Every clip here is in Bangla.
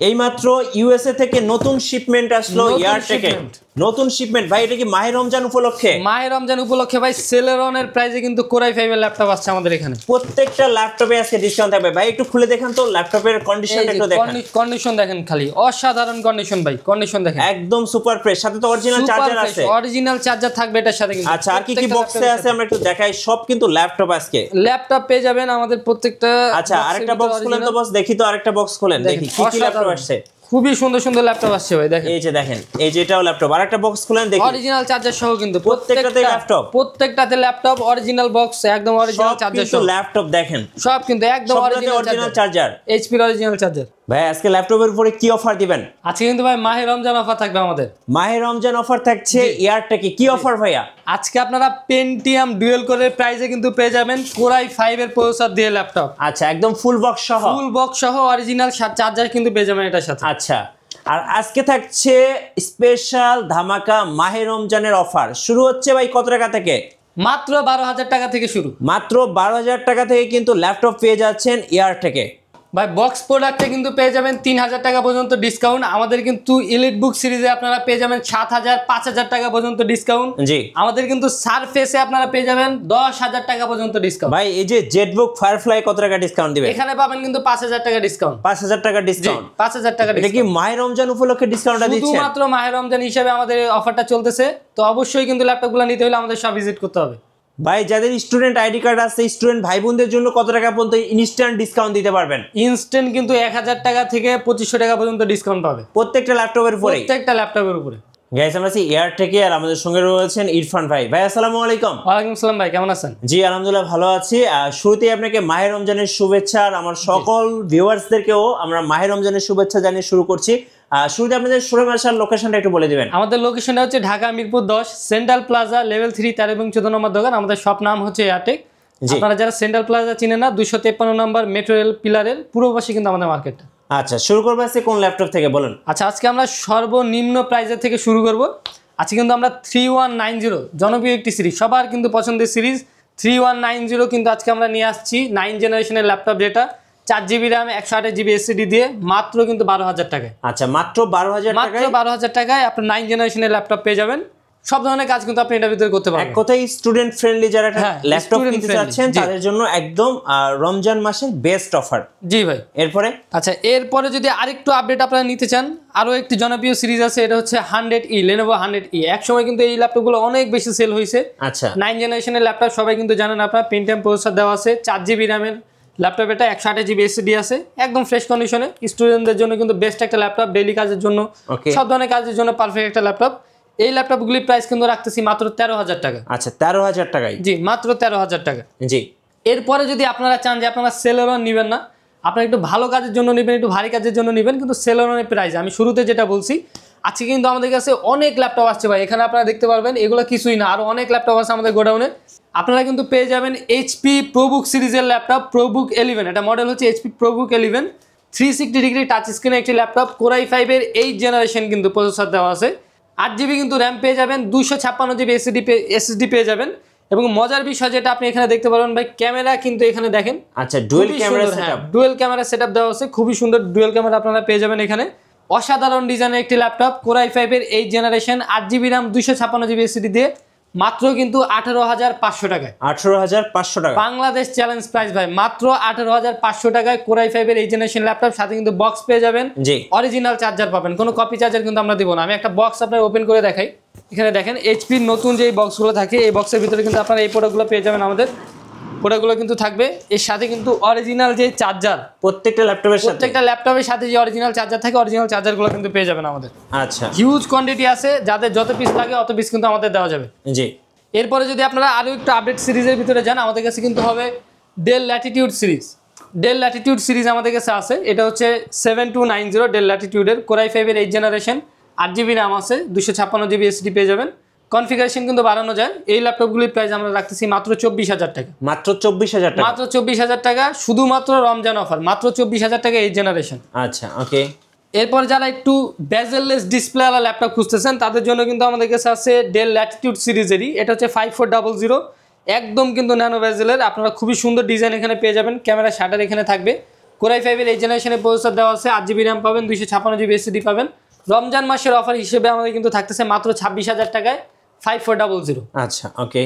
এইমাত্র ইউএসএ থেকে নতুন শিপমেন্ট আসলো এয়ারটেকে, নতুন শিপমেন্ট ভাই। এটা কি মাহে রমজান উপলক্ষে? মাহে রমজান উপলক্ষে ভাই সেলেরনের প্রাইসে কিন্তু কোরাই 5 এর ল্যাপটপ আসছে আমাদের এখানে। প্রত্যেকটা ল্যাপটপে আজকে ডিসকাউন্ট থাকবে ভাই। একটু খুলে দেখেন তো ল্যাপটপের কন্ডিশনটা একটু দেখেন। কন্ডিশন দেখেন খালি, অসাধারণ কন্ডিশন ভাই, কন্ডিশন দেখেন একদম সুপার ফ্রেশ। সাথে তো অরিজিনাল চার্জার আছে, অরিজিনাল চার্জার থাকবে এটার সাথে কিন্তু। আচ্ছা, আর কি কি বক্সে আছে আমরা একটু দেখাই। সব কিন্তু ল্যাপটপ আজকে ল্যাপটপ পেয়ে যাবেন আমাদের প্রত্যেকটা। আচ্ছা, আরেকটা বক্স খুলেন তো বস, দেখি তো আরেকটা বক্স খুলেন, দেখি কি কি ল্যাপটপ আসছে। খুবই সুন্দর সুন্দর ল্যাপটপ আসছে ভাই, দেখেন। এই যে দেখেন, এই যে এটাও ল্যাপটপ। আরেকটা বক্স খুলেন দেখি, অরিজিনাল চার্জার সহ কিন্তু প্রত্যেকটাতে ল্যাপটপ, প্রত্যেকটাতে ল্যাপটপ, অরিজিনাল বক্স, একদম অরিজিনাল চার্জার সহ ল্যাপটপ দেখেন। সব কিন্তু একদম অরিজিনাল চার্জার, এইচপি এর অরিজিনাল চার্জার। ভাই আজকে ল্যাপটপের উপরে কি অফার দিবেন? আজকে কিন্তু ভাই মাহে রমজান অফার থাকবে আমাদের। মাহে রমজান অফার থাকছে এয়ারটেকে। কি অফার ভাইয়া? আজকে আপনারা পেন্টিয়াম ডুয়েল কোরের প্রাইসে কিন্তু পেয়ে যাবেন কোরাই 5 এর প্রসেসর দিয়ে ল্যাপটপ। আচ্ছা, একদম ফুল বক্স সহ, ফুল বক্স সহ অরিজিনাল চার্জার কিন্তু পেয়ে যাবেন এটার সাথে। আচ্ছা, আর আজকে থাকছে স্পেশাল ধামাকা মাহে রমজানের অফার। শুরু হচ্ছে ভাই কত টাকা থেকে? মাত্র 12,000 টাকা থেকে শুরু। মাত্র 12,000 টাকা থেকে কিন্তু ল্যাপটপ পেয়ে যাচ্ছেন এয়ারটেকে। ভাই বক্স প্রোডাক্টে কিন্তু পেয়ে যাবেন 3,000 টাকা পর্যন্ত ডিসকাউন্ট। আমাদের কিন্তু ইলিট বুক সিরিজে আপনারা পেয়ে যাবেন 7,000 5,000 টাকা পর্যন্ত ডিসকাউন্ট। জি, আমাদের কিন্তু সারফেসে আপনারা পেয়ে যাবেন 10,000 টাকা পর্যন্ত ডিসকাউন্ট। ভাই এই যে জেটবুক ফায়ারফ্লাই কত টাকা ডিসকাউন্ট দিবেন? এখানে পাবেন কিন্তু 5,000 টাকা ডিসকাউন্ট। 5,000 টাকা ডিসকাউন্ট, 5,000 টাকা। এটা কি মাহে রমজান উপলক্ষে ডিসকাউন্টটা দিচ্ছেন? শুধুমাত্র মাহে রমজান হিসেবে আমাদের অফারটা চলতেছে। তো অবশ্যই কিন্তু ল্যাপটপগুলো নিতে হলে আমাদের সব ভিজিট করতে হবে। ভাই যাদের স্টুডেন্ট আইডি কার্ড আছে, স্টুডেন্ট ভাই বোনদের জন্য কত টাকা পর্যন্ত ইনস্ট্যান্ট ডিসকাউন্ট দিতে পারবেন? ইনস্ট্যান্ট কিন্তু 1,000 টাকা থেকে 2,500 টাকা পর্যন্ত ডিসকাউন্ট পাবে প্রত্যেকটা ল্যাপটপের উপরে, প্রত্যেকটা ল্যাপটপের উপরে। গাইস আমরা আছি এয়ারটেকে, আর আমাদের সঙ্গে রয়েছেন ইরফান ভাই। ভাই আসসালামু আলাইকুম। ওয়ালাইকুম আসসালাম ভাই, কেমন আছেন? জি আলহামদুলিল্লাহ ভালো আছি। শুরুতেই আপনাকে মাহে রমজানের শুভেচ্ছা, আর আমার সকল ভিউয়ার্সদেরকেও আমরা মাহে রমজানের শুভেচ্ছা জানিয়ে শুরু করছি। শুরুতে আপনাদের শোরুম আসার লোকেশনটা একটু বলে দিবেন। আমাদের লোকেশনটা হচ্ছে Dhaka Mirpur 10 central plaza level 3 13 এবং 14 নম্বর দোকান। আমাদের সব নাম হচ্ছে এয়ারটেক। আপনারা যারা সেন্ট্রাল প্লাজা চিনেন না, 253 নম্বর মেট্রো রেল পিলারের পূর্ব পাশে কিন্তু আমাদের মার্কেটটা। আচ্ছা, শুরু করবো আজকে কোন ল্যাপটপ থেকে বলেন? আচ্ছা, আজকে আমরা সর্বনিম্ন প্রাইসের থেকে শুরু করব। আজকে কিন্তু আমরা 3190 জনপ্রিয় একটি সিরিজ, সবার কিন্তু পছন্দের সিরিজ 3190 কিন্তু আজকে আমরা নিয়ে আসছি 9 জেনারেশনের ল্যাপটপ, যেটা 4GB RAM 128GB SSD দিয়ে মাত্র কিন্তু 12,000 টাকায়। আচ্ছা, মাত্র 12,000 টাকায়, মাত্র 12,000 টাকায় আপনি 9 জেনারেশনের ল্যাপটপ পেয়ে যাবেন। সব ধরনের কাজ কিন্তু আপনি এটার ভিতরে করতে পারবেন। এক কথায় স্টুডেন্ট ফ্রেন্ডলি যারা ল্যাপটপ কিনতে চাচ্ছেন তাদের জন্য একদম রমজান মাসের বেস্ট অফার। জি ভাই। এরপরে আচ্ছা, এরপরে যদি আরেকটু আপডেট আপনারা নিতে চান, আরো একটি জনপ্রিয় সিরিজ আছে, এটা হচ্ছে 100E, Lenovo 100E। এক সময় কিন্তু এই ল্যাপটপগুলো অনেক বেশি সেল হয়েছে। আচ্ছা, 9 জেনারেশনের ল্যাপটপ সবাই কিন্তু জানেন আপনারা, পেন্টিয়াম প্রসেসর দেওয়া আছে, 4GB RAM এর ল্যাপটপ, এটা 128GB SSD আছে, একদম ফ্রেশ কন্ডিশনে। স্টুডেন্টদের জন্য কিন্তু বেস্ট একটা ল্যাপটপ, ডেইলি কাজের জন্য, সব ধরনের কাজের জন্য পারফেক্ট একটা ল্যাপটপ। এই ল্যাপটপগুলির প্রাইস কিন্তু রাখতেছি মাত্র 13,000 টাকা। আচ্ছা, 13,000 টাকায়। জি, মাত্র 13,000 টাকা। জি, এরপরে যদি আপনারা চান যে আপনারা সেলেরন নেবেন না, আপনারা একটু ভালো কাজের জন্য নেবেন, একটু ভারী কাজের জন্য নেবেন, কিন্তু সেলেরনের প্রাইস আমি শুরুতে যেটা বলছি, আজকে কিন্তু আমাদের কাছে অনেক ল্যাপটপ আসছে ভাই। এখানে আপনারা দেখতে পারবেন এগুলো কিছুই না, আরও অনেক ল্যাপটপ আছে আমাদের গোডাউনে। আপনারা কিন্তু পেয়ে যাবেন এইচপি প্রোবুক সিরিজের ল্যাপটপ, প্রোবুক 11। এটা মডেল হচ্ছে এইচপি প্রোবুক 11, 360 ডিগ্রি টাচ স্ক্রিনের একটি ল্যাপটপ, কোরাই 5 এর 8 জেনারেশন কিন্তু প্রসেসর দেওয়া আছে, 8GB কিন্তু র্যাম পেয়ে যাবেন, 256GB SSD পেয়ে যাবেন। এবং মজার বিষয় যেটা আপনি এখানে দেখতে পারবেন ভাই, ক্যামেরা কিন্তু এখানে দেখেন। আচ্ছা, dual camera setup, dual camera setup দেওয়া আছে, খুবই সুন্দর ডুয়েল ক্যামেরা আপনারা পেয়ে যাবেন এখানে। অসাধারণ ডিজাইনের একটি ল্যাপটপ, কোরাই 5 এর 8 generation, 8GB RAM 256GB SSD দিয়ে মাত্র কিন্তু 18,500 টাকায়। 18,500 টাকা বাংলাদেশ চ্যালেঞ্জ প্রাইস ভাই, মাত্র 18,500 টাকায় কোরাই 5 এর 8 জেনারেশন ল্যাপটপ, সাথে কিন্তু বক্স পেয়ে যাবেন, অরিজিনাল চার্জার পাবেন, কোনো কপি চার্জার কিন্তু আমরা দিব না। আমি একটা বক্স আপনার ওপেন করে দেখাই। এখানে দেখেন এইচপির নতুন যে বক্সগুলো থাকে, এই বক্সের ভিতরে কিন্তু আপনারা এই প্রোডাক্টগুলো পেয়ে যাবেন। আমাদের প্রোডাক্টগুলো কিন্তু থাকবে, এর সাথে কিন্তু অরিজিনাল যে চার্জার, প্রত্যেকটা ল্যাপটপের সাথে যে অরিজিনাল চার্জার থাকে, অরিজিনাল চার্জারগুলো কিন্তু পেয়ে যাবেন আমাদের। আচ্ছা, হিউজ কোয়ান্টিটি আছে, যাদের যত পিস লাগে অত পিস কিন্তু আমাদের দেওয়া যাবে। জি। এরপরে যদি আপনারা আরও একটু আপডেট সিরিজের ভিতরে যান, আমাদের কাছে কিন্তু হবে del Latitude series. Del Latitude series আমাদের কাছে আছে, এটা হচ্ছে 7290 ডেল ল্যাটিটিউডের, কোরাই 5 এর 8 জেনারেশন, 8GB RAM আছে, 256GB SSD পেয়ে যাবেন। কনফিগারেশন কিন্তু বাড়ানো যায়। এই ল্যাপটপগুলির প্রাইস আমরা রাখতেছি মাত্র 24,000 টাকা। মাত্র 24,000 টাকা, মাত্র 24,000 টাকা, শুধুমাত্র রমজান অফার, মাত্র 24,000 টাকা 8 জেনারেশন। আচ্ছা, ওকে। এরপর যারা একটু বেজেললেস ডিসপ্লেওয়ালা ল্যাপটপ খুঁজতেছেন, তাদের জন্য কিন্তু আমাদের কাছে আছে ডেল ল্যাটিটিউড সিরিজেরই, এটা হচ্ছে 5400, একদম কিন্তু ন্যানো বেজেলের। আপনারা খুবই সুন্দর ডিজাইন এখানে পেয়ে যাবেন, ক্যামেরা শাটার এখানে থাকবে, কোরাই 5 এর এই জেনারেশনের প্রসেসর দেওয়া আছে, 8GB RAM পাবেন, 256GB SSD পাবেন। রমজান মাসের অফার হিসেবে আমাদের কিন্তু থাকতেছে মাত্র 26,000 টাকায় 5400। আচ্ছা ওকে।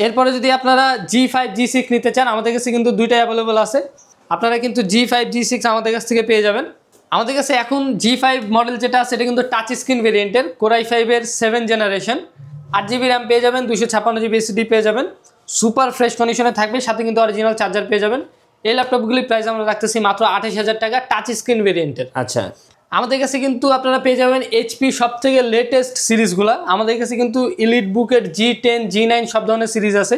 এরপরে যদি আপনারা G5 G6 নিতে চান, আমাদের কাছে কিন্তু দুইটাই অ্যাভেলেবল আছে। আপনারা কিন্তু G5 G6 আমাদের কাছ থেকে পেয়ে যাবেন। আমাদের কাছে এখন G5 মডেল যেটা আছে এটা কিন্তু টাচ স্ক্রিন ভেরিয়েন্টের, কোরাই 5 এর 7 জেনারেশন, 8GB RAM পেয়ে যাবেন, 256GB SSD পেয়ে যাবেন, সুপার ফ্রেশ কন্ডিশনে থাকবে, সাথে কিন্তু অরিজিনাল চার্জার পেয়ে যাবেন। এই ল্যাপটপগুলির প্রাইস আমরা রাখতেছি মাত্র 28,000 টাকা টাচ স্ক্রিন ভেরিয়েন্টের। আচ্ছা আমাদের কাছে কিন্তু আপনারা পেয়ে যাবেন এইচপি সব থেকে লেটেস্ট সিরিজগুলো। আমাদের কাছে কিন্তু এলিট বুকের G10 G9 সব ধরনের সিরিজ আছে।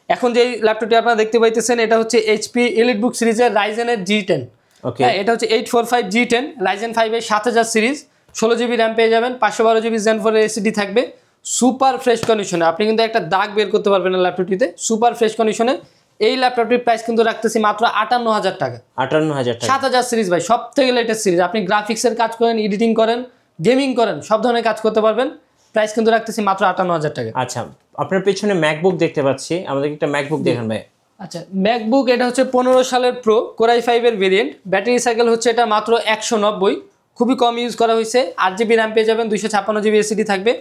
এখন যে ল্যাপটপটি আপনারা দেখতে পাইতেছেন এটা হচ্ছে এইচপি এলিট বুক সিরিজের রাইজেনের G10। ওকে, এটা হচ্ছে 845 G10 রাইজেন 5 এর 7000 সিরিজ, 16GB RAM পেয়ে যাবেন, 512GB Zen 4 এর SSD থাকবে, সুপার ফ্রেশ কন্ডিশনে। আপনি কিন্তু একটা দাগ বের করতে পারবেন না ল্যাপটপটিতে, সুপার ফ্রেশ কন্ডিশনে। এই ল্যাপটপটির প্রাইস কিন্তু রাখতেছি মাত্র 58,000 টাকা। 58,000 টাকা। 7000 সিরিজ ভাই, সব থেকে লেটেস্ট সিরিজ। আপনি গ্রাফিক্সের কাজ করেন, এডিটিং করেন, গেমিং করেন, সব ধরনের কাজ করতে পারবেন। প্রাইস কিন্তু রাখতেছি মাত্র 58,000 টাকা। আচ্ছা, আপনার পেছনে ম্যাকবুক দেখতে পাচ্ছি, আমাদের একটা ম্যাকবুক দেখান ভাই। আচ্ছা, ম্যাকবুক এটা হচ্ছে 15 সালের প্রো, কোরাই 5 এর ভেরিয়েন্ট, ব্যাটারি সাইকেল হচ্ছে এটা মাত্র 190, খুবই কম ইউজ করা হয়েছে। 8GB RAM পেয়ে যাবেন, 256GB SSD থাকবে।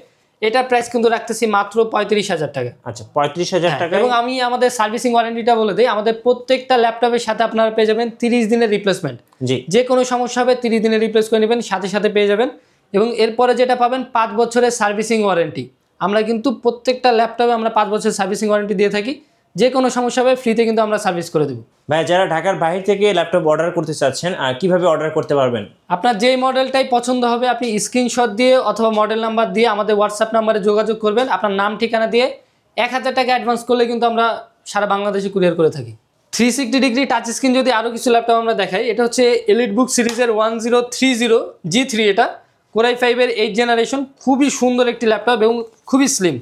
এটার প্রাইস কিন্তু রাখতেছি মাত্র 35,000 টাকা। আচ্ছা 35,000 টাকা। এবং আমি আমাদের সার্ভিসিং ওয়ারেন্টিটা বলে দিই, আমাদের প্রত্যেকটা ল্যাপটপের সাথে আপনারা পেয়ে যাবেন 30 দিনের রিপ্লেসমেন্ট। জি, যে কোনো সমস্যা হবে 30 দিনের রিপ্লেস করে নেবেন, সাথে সাথে পেয়ে যাবেন। এবং এরপরে যেটা পাবেন 5 বছরের সার্ভিসিং ওয়ারেন্টি। আমরা কিন্তু প্রত্যেকটা ল্যাপটপে আমরা 5 বছরের সার্ভিসিং ওয়ারেন্টি দিয়ে থাকি। যে কোনো সমস্যা হবে ফ্রিতে কিন্তু আমরা সার্ভিস করে দেবো। ভাই যারা ঢাকার বাইরে থেকে ল্যাপটপ অর্ডার করতে চাচ্ছেন কিভাবে অর্ডার করতে পারবেন? আপনার যেই মডেলটাই পছন্দ হবে আপনি স্ক্রিনশট দিয়ে অথবা মডেল নাম্বার দিয়ে আমাদের হোয়াটসঅ্যাপ নাম্বারে যোগাযোগ করবেন। আপনার নাম ঠিকানা দিয়ে 1000 টাকা অ্যাডভান্স করলে কিন্তু আমরা সারা বাংলাদেশে কুরিয়ার করে থাকি। 360 ডিগ্রি টাচ স্ক্রিন যদি আরও কিছু ল্যাপটপ আমরা দেখাই, এটা হচ্ছে এলিট বুক সিরিজের 1030 G3, এটা কোরাই 5 এর 8 জেনারেশন, খুবই সুন্দর একটি ল্যাপটপ এবং খুবই স্লিম।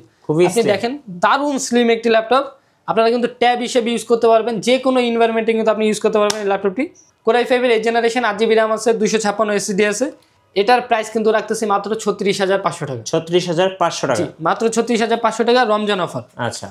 আপনি দেখেন দারুণ স্লিম একটি ল্যাপটপ। আপনারা কিন্তু ট্যাব হিসেবে ইউজ করতে পারবেন, যে কোনো এনভায়রনমেন্টে কিন্তু আপনি ইউজ করতে পারবেন এই ল্যাপটপটি। কোরাই 5 এর 8 জেনারেশন, 8GB RAM আছে, 256 SSD আছে। এটার প্রাইস কিন্তু রাখতেছি মাত্র 36,500 টাকা। 36,500 টাকা, মাত্র 36,500 টাকা, রমজান অফার। আচ্ছা,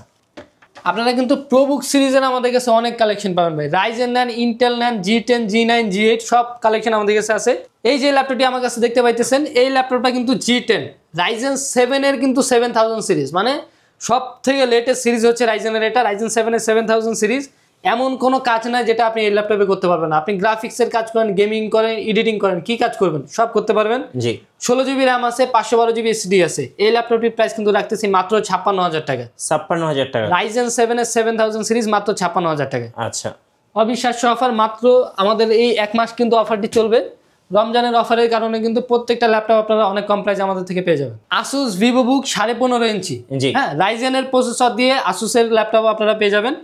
আপনারা কিন্তু প্রোবুক সিরিজের আমাদের কাছে অনেক কালেকশন পাবেন ভাই। রাইজেন নেন, ইন্টেল নেন, G10 G9 G8 সব কালেকশন আমাদের কাছে আছে। এই যে ল্যাপটপটি আমার কাছে দেখতে পাইতেছেন, এই ল্যাপটপটা কিন্তু G10 রাইজেন 7 এর কিন্তু 7000 সিরিজ, মানে সব থেকে লেটেস্ট সিরিজ হচ্ছে রাইজেনের এটা, রাইজেন 7 এর 7000 সিরিজ। এমন কোনো কাজ নাই যেটা আপনি এই ল্যাপটপে করতে পারবেন না। আপনি গ্রাফিক্সের কাজ করেন, গেমিং করেন, এডিটিং করেন, কি কাজ করবেন সব করতে পারবেন। জি, 16GB RAM আছে, 512GB SSD আছে। এই ল্যাপটপটির প্রাইস কিন্তু রাখতেছি মাত্র 56,000 টাকা। 56,000 টাকা, রাইজেন 7 এর 7000 সিরিজ মাত্র 56,000 টাকা। আচ্ছা, অবিশ্বাস্য অফার। মাত্র আমাদের এই 1 মাস কিন্তু অফারটি চলবে। রমজানের অফারের কারণে কিন্তু প্রত্যেকটা ল্যাপটপ আপনারা অনেক কম প্রাইসে আমাদের থেকে পেয়ে যাবেন। আসুস ভিভোবুক 15.5 ইঞ্চি, হ্যাঁ রাইজেনের প্রসেসর দিয়ে আসুসের ল্যাপটপ আপনারা পেয়ে যাবেন।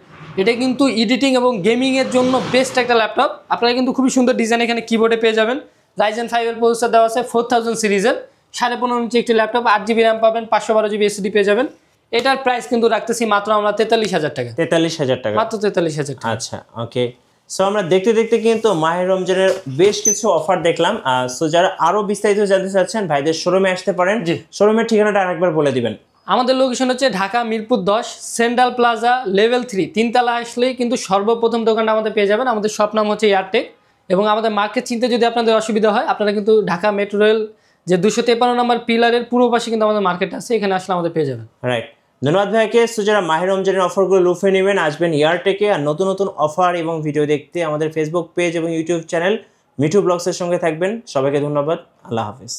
এটা কিন্তু এডিটিং এবং গেমিং এর জন্য বেস্ট একটা ল্যাপটপ। আপনারা কিন্তু খুবই সুন্দর ডিজাইন এখানে কিবোর্ডে পেয়ে যাবেন। রাইজেন 5 এর প্রসেসর দেওয়া আছে, 4000 সিরিজের, 15.5 ইঞ্চি একটি ল্যাপটপ, 8GB RAM পাবেন, 512GB SSD পেয়ে যাবেন। এটার প্রাইস কিন্তু রাখতেছি মাত্র আমরা 43,000 টাকা। 43,000 টাকা, মাত্র 43,000 টাকা। আচ্ছা ওকে। সো আমরা দেখতে দেখতে কিন্তু মাহে রমজানের বেশ কিছু অফার দেখলাম। সো যারা আরো বিস্তারিত জানতে চাচ্ছেন ভাইদের শোরুমে আসতে পারেন। শোরুমের ঠিকানাটা আরেকবার বলে দিবেন। আমাদের লোকেশন হচ্ছে Dhaka Mirpur 10 central plaza level 3, 3 তলা আসলেই কিন্তু সর্বপ্রথম দোকানটা আমাদের পেয়ে যাবেন। আমাদের শপ নাম হচ্ছে এয়ারটেক। এবং আমাদের মার্কেট চিনতে যদি আপনাদের অসুবিধা হয়, আপনারা কিন্তু ঢাকা মেট্রো রেল যে 253 নম্বর পিলারের পূর্ব পাশে কিন্তু আমাদের মার্কেট আছে, এখানে আসলে আমাদের পেয়ে যাবেন। রাইট, ধন্যবাদ ভাইকে। সো যারা মাহে রমজানের অফারগুলো লুফে নেবেন আসবেন এয়ারটেকে। আর নতুন নতুন অফার এবং ভিডিও দেখতে আমাদের ফেসবুক পেজ এবং ইউটিউব চ্যানেল মিঠু ব্লগসের সঙ্গে থাকবেন। সবাইকে ধন্যবাদ, আল্লাহ হাফিজ।